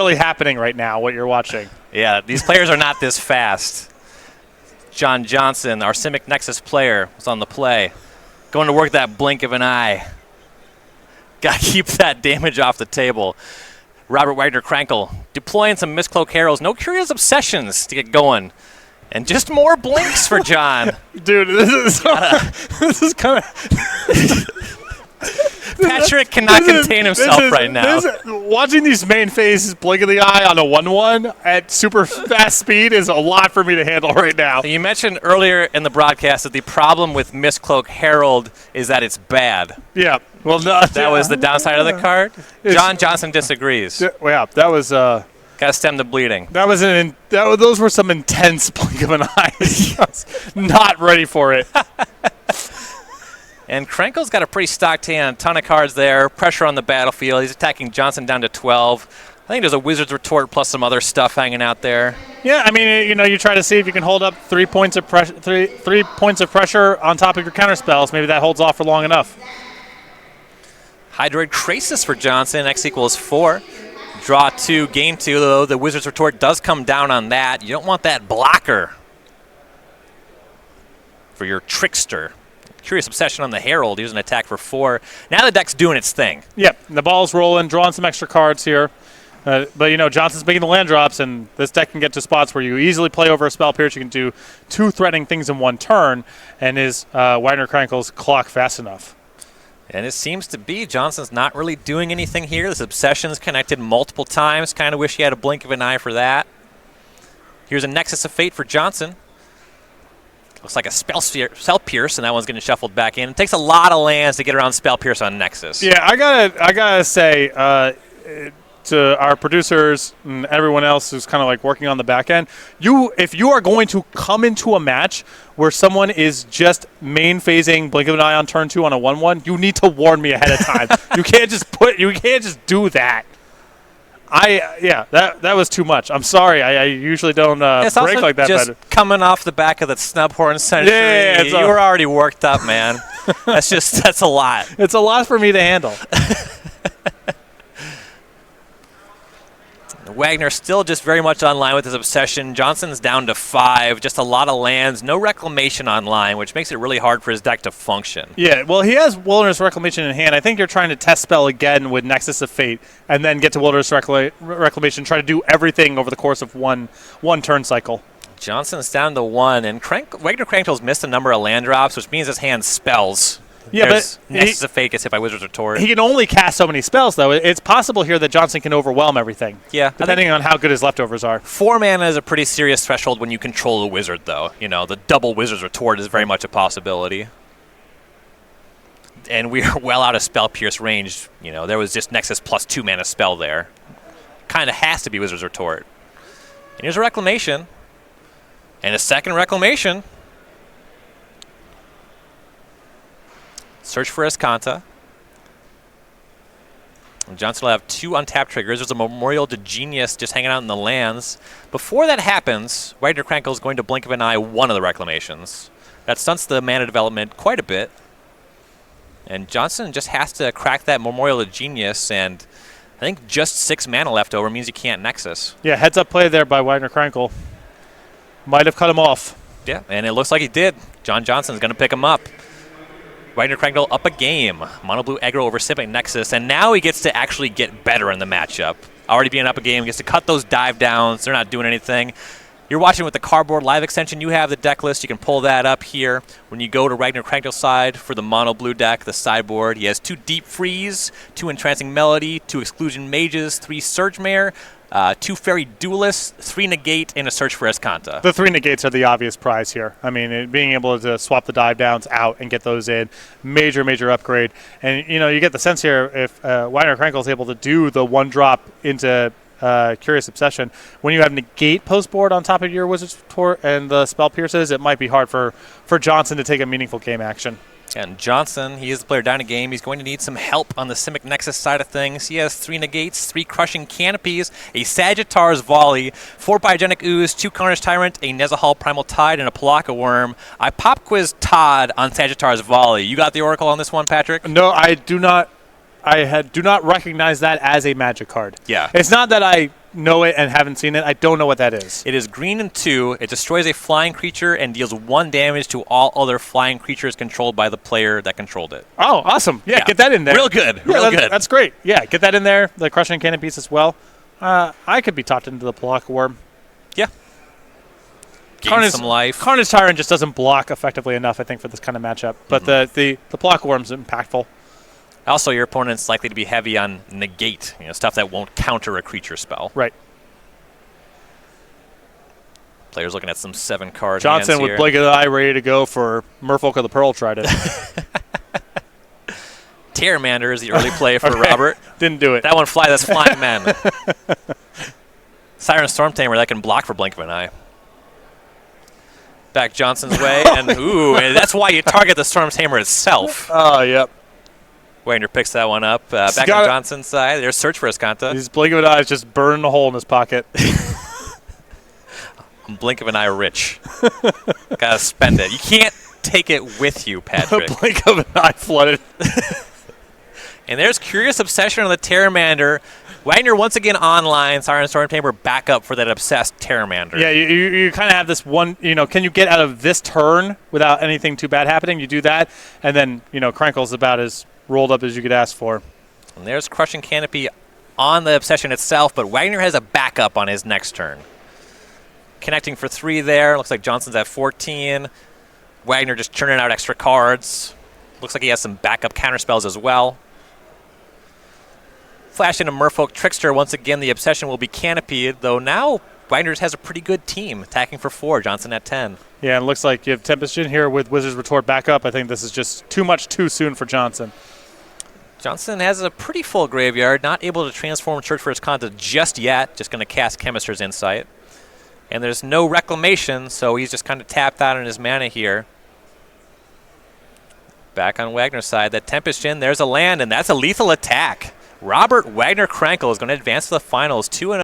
really happening right now, what you're watching. Yeah, these players are not this fast. John Johnson, our Simic Nexus player, was on the play. Going to work that blink of an eye. Got to keep that damage off the table. Robert Wagner Krankel deploying some Mistcloak Heralds. No Curious Obsessions to get going. And just more blinks for John. Dude, this is kind of... Patrick cannot contain himself right now. Watching these main phases blink of the eye on a 1-1 at super fast speed is a lot for me to handle right now. You mentioned earlier in the broadcast that the problem with Mistcloak Herald is that it's bad. Yeah. Well, no, that was the downside of the card. John Johnson disagrees. Yeah, that was... Got to stem the bleeding. Those were some intense blink of an eye. I was not ready for it. And Krenkel's got a pretty stocked hand. Ton of cards there. Pressure on the battlefield. He's attacking Johnson down to 12. I think there's a Wizard's Retort plus some other stuff hanging out there. Yeah, I mean, you try to see if you can hold up 3 points of pressure, three points of pressure on top of your counter spells. Maybe that holds off for long enough. Hydroid Krasis for Johnson. X equals 4. Draw 2, gain 2, though. The Wizard's Retort does come down on that. You don't want that blocker for your Trickster. Curious Obsession on the Herald. Here's an attack for 4. Now the deck's doing its thing. Yep, the ball's rolling, drawing some extra cards here. But, Johnson's making the land drops, and this deck can get to spots where you easily play over a Spell Pierce. You can do 2 threatening things in 1 turn, and is Wagner Krankel's clock fast enough? And it seems to be Johnson's not really doing anything here. This Obsession's connected multiple times. Kind of wish he had a blink of an eye for that. Here's a Nexus of Fate for Johnson. Looks like a Spell Pierce, and that one's getting shuffled back in. It takes a lot of lands to get around Spell Pierce on Nexus. Yeah, I gotta say to our producers and everyone else who's kind of like working on the back end, if you are going to come into a match where someone is just main phasing Blink of an Eye on turn 2 on a 1/1, you need to warn me ahead of time. You can't just do that. That was too much. I'm sorry. I usually don't break like that. Just coming off the back of the Snubhorn Century. Yeah, you were already worked up, man. That's a lot. It's a lot for me to handle. Wagner still just very much online with his Obsession. Johnson's down to 5. Just a lot of lands. No Reclamation online, which makes it really hard for his deck to function. Yeah, well, he has Wilderness Reclamation in hand. I think you're trying to test spell again with Nexus of Fate and then get to Wilderness Reclamation, try to do everything over the course of one turn cycle. Johnson's down to 1, and Wagner Krankel's missed a number of land drops, which means his hand spells. Yeah, but Nexus of Fate gets hit by Wizard's Retort. He can only cast so many spells, though. It's possible here that Johnson can overwhelm everything. Yeah. Depending on how good his leftovers are. 4 mana is a pretty serious threshold when you control a wizard, though. The double Wizard's Retort is very much a possibility. And we are well out of Spell Pierce range. There was just Nexus plus 2 mana spell there. Kind of has to be Wizard's Retort. And here's a Reclamation. And a second Reclamation. Search for Escanta. Johnson will have 2 untapped triggers. There's a Memorial to Genius just hanging out in the lands. Before that happens, Wagner Krankel is going to blink of an eye 1 of the Reclamations. That stunts the mana development quite a bit. And Johnson just has to crack that Memorial to Genius, and I think just 6 mana left over means you can't Nexus. Yeah, heads up play there by Wagner Krankel. Might have cut him off. Yeah, and it looks like he did. John Johnson's going to pick him up. Wagner Krankel up a game. Mono blue aggro over Simic Nexus, and now he gets to actually get better in the matchup. Already being up a game, gets to cut those dive downs. They're not doing anything. You're watching with the Cardboard Live extension. You have the deck list. You can pull that up here. When you go to Wagner Krankel's side for the mono blue deck, the sideboard, he has 2 Deep Freeze, 2 Entrancing Melody, 2 Exclusion Mages, 3 Surge Mare, 2 Fairy Duelists, 3 Negate, and a Search for Escanta. The 3 Negates are the obvious prize here. I mean, being able to swap the dive downs out and get those in, major upgrade. And, you get the sense here, if Wagner Krankel is able to do the 1 drop into Curious Obsession, when you have Negate post board on top of your Wizard's Retort and the Spell Pierces, it might be hard for Johnson to take a meaningful game action. And Johnson, he is the player down a game. He's going to need some help on the Simic Nexus side of things. He has 3 Negates, 3 Crushing Canopies, a Sagittarius Volley, 4 Biogenic Ooze, 2 Carnage Tyrant, a Nezahal Primal Tide, and a Palaka Worm. I pop quiz Todd on Sagittarius Volley. You got the Oracle on this one, Patrick? No, I do not. Do not recognize that as a Magic card. Yeah. It's not that I know it and haven't seen it. I don't know what that is. It is green and 2. It destroys a flying creature and deals 1 damage to all other flying creatures controlled by the player that controlled it. Oh, awesome. Yeah, get that in there. Real good. Yeah, Real good. That's great. Yeah, get that in there. The Crushing Cannon piece as well. I could be topped into the block worm. Yeah. Gain some life. Carnage Tyrant just doesn't block effectively enough, I think, for this kind of matchup. But the block worm's impactful. Also, your opponent's likely to be heavy on negate, stuff that won't counter a creature spell. Right. Players looking at some 7-card Johnson hands with here. Blink of the Eye ready to go for Merfolk of the Pearl Trident. Terramander is the early play for Robert. Didn't do it. That one that's flying men. Siren Storm Tamer that can block for Blink of an Eye. Back Johnson's way, and and that's why you target the Storm Tamer itself. Oh, yep. Wagner picks that one up. Back on Johnson's side, there's Search for Escanta. His Blink of an Eye is just burning a hole in his pocket. Blink of an Eye rich. Gotta spend it. You can't take it with you, Patrick. Blink of an Eye flooded. And there's Curious Obsession on the Terramander. Wagner once again online. Siren Storm Tamer back up for that obsessed Terramander. Yeah, you kind of have this one, can you get out of this turn without anything too bad happening? You do that, and then, Crankle's about as rolled up as you could ask for. And there's Crushing Canopy on the Obsession itself, but Wagner has a backup on his next turn. Connecting for 3 there. Looks like Johnson's at 14. Wagner just churning out extra cards. Looks like he has some backup counterspells as well. Flash into Merfolk Trickster. Once again, the Obsession will be canopied, though now Wagner has a pretty good team, attacking for 4, Johnson at 10. Yeah, and it looks like you have Tempest in here with Wizard's Retort back up. I think this is just too much too soon for Johnson. Johnson has a pretty full graveyard, not able to transform Search for Escanta just yet, just going to cast Chemister's Insight. And there's no Reclamation, so he's just kind of tapped out on his mana here. Back on Wagner's side, that Tempest in, there's a land, and that's a lethal attack. Robert Wagner Krankle is going to advance to the finals 2-0.